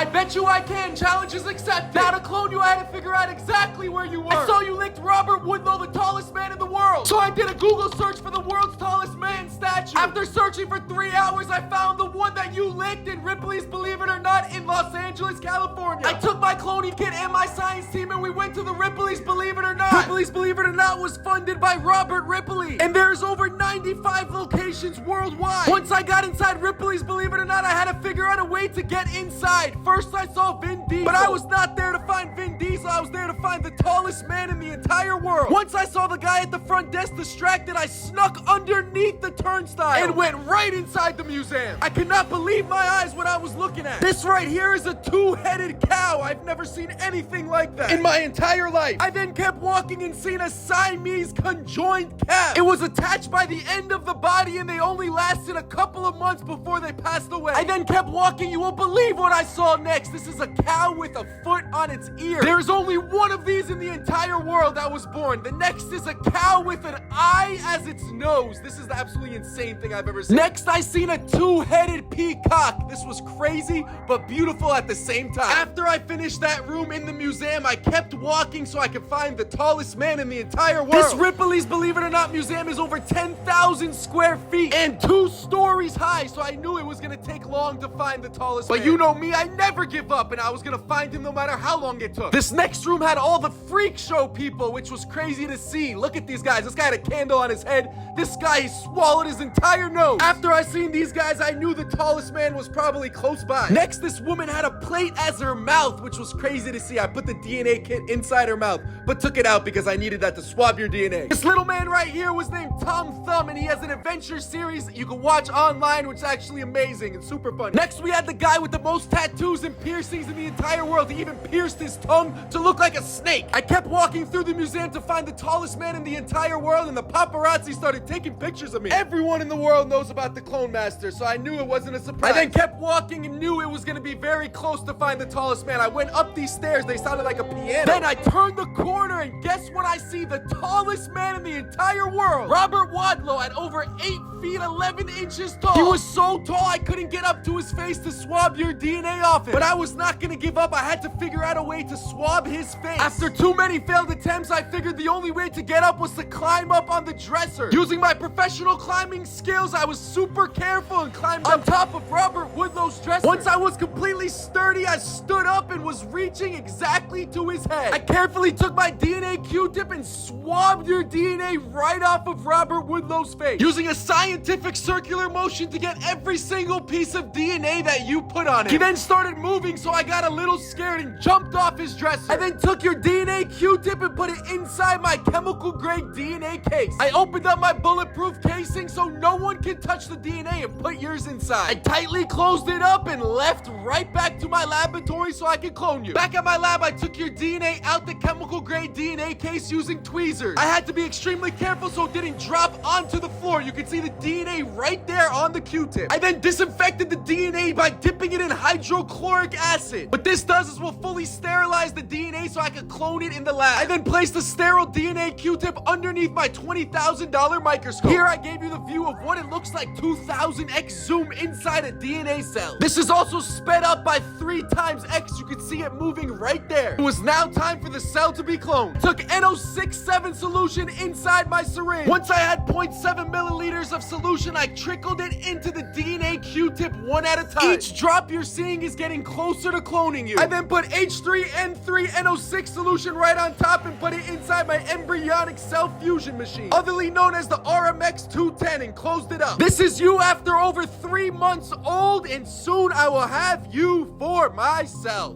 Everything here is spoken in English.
I bet you I can. Challenge is accepted. Now to clone you, I had to figure out exactly where you were. I saw you licked Robert Woodlow, the tallest man in the world. So I did a Google search for the world's tallest man statue. After searching for 3 hours, I found the one that you licked in Ripley's Believe It or Not in Los Angeles, California. I took my cloning kit and my science team and we went to the Ripley's Believe It or Not. Ripley's Believe It or Not was funded by Robert Ripley. And there's over 95 locations worldwide. Once I got inside Ripley's Believe It or Not, I had to figure out a way to get inside. First I saw Vin Diesel. But I was not there to find Vin Diesel. I was there to find the tallest man in the entire world. Once I saw the guy at the front desk distracted, I snuck underneath the turnstile and went right inside the museum. I could not believe my eyes what I was looking at. This right here is a two-headed cow. I've never seen anything like that in my entire life. I then kept walking and seen a Siamese conjoined calf. It was attached by the end of the body and they only lasted a couple of months before they passed away. I then kept walking. You won't believe what I saw next. This is a cow with a foot on its ear. There's only one of these in the entire world that was born. The next is a cow with an eye as its nose. This is the absolutely insane thing I've ever seen. Next, I seen a two-headed peacock. This was crazy, but beautiful at the same time. After I finished that room in the museum, I kept walking so I could find the tallest man in the entire world. This Ripley's Believe It or Not museum is over 10,000 square feet and 2 stories high, so I knew it was gonna take long to find the tallest man. But you know me, I never give up, and I was gonna find him no matter how long it took. This next room had all the freak show people, which was crazy to see. Look at these guys. This guy had a candle on his head. This guy, he swallowed his entire nose. After I seen these guys, I knew the tallest man was probably close by. Next, this woman had a plate as her mouth, which was crazy to see. I put the DNA kit inside her mouth, but took it out because I needed that to swab your DNA. This little man right here was named Tom Thumb, and he has an adventure series that you can watch online, which is actually amazing and super funny. Next, we had the guy with the most tattoos and piercings in the entire world. He even pierced his tongue to look like a snake. I kept walking through the museum to find the tallest man in the entire world, and the paparazzi started taking pictures of me. Everyone in the world knows about the Clone Master, so I knew it wasn't a surprise. I then kept walking and knew it was gonna be very close to find the tallest man. I went up these stairs, they sounded like a piano. Then I turned the corner, and guess what I see? The tallest man in the entire world. Robert Wadlow at over 8 feet 11 inches tall. He was so tall I couldn't get up to his face to swab your DNA off him. But I was not gonna give up. I had to figure out a way to swab his face. After too many failed attempts, I figured the only way to get up was to climb up on the dresser. Using my professional climbing skills, I was super careful and climbed on top of Robert Woodlow's dresser. Once I was completely sturdy, I stood up and was reaching exactly to his head. I carefully took my DNA Q-tip and swabbed your DNA right off of Robert Woodlow's face, using a scientific circular motion to get every single piece of DNA that you put on it. He then started moving, so I got a little scared and jumped off his dresser. I then took your DNA Q-tip and put it inside my chemical grade DNA case. I opened up my bulletproof casing so no one can touch the DNA and put yours inside. I tightly closed it up and left right back to my laboratory so I could clone you. Back at my lab, I took your DNA out the chemical grade DNA case using tweezers. I had to be extremely careful so it didn't drop onto the floor. You can see the DNA right there on the Q-tip. I then disinfected the DNA by dipping it in hydrochloric acid. What this does is will fully sterilize the DNA so I could clone it in the lab. I then placed a sterile DNA Q-tip underneath my $20,000 microscope. Here I gave you the view of what it looks like 2000x zoom inside a DNA cell. This is also sped up by 3 times X. You can see it moving right there. It was now time for the cell to be cloned. Took NO67 solution inside my syringe. Once I had 0.7 milliliters of solution, I trickled it into the DNA Q-tip one at a time. Each drop you're seeing is getting closer to cloning you. I then put H3N3NO6 solution right on top and put it inside my embryonic cell fusion machine, otherly known as the RMX-210, and closed it up. This is you after over 3 months old, and soon I will have you for myself.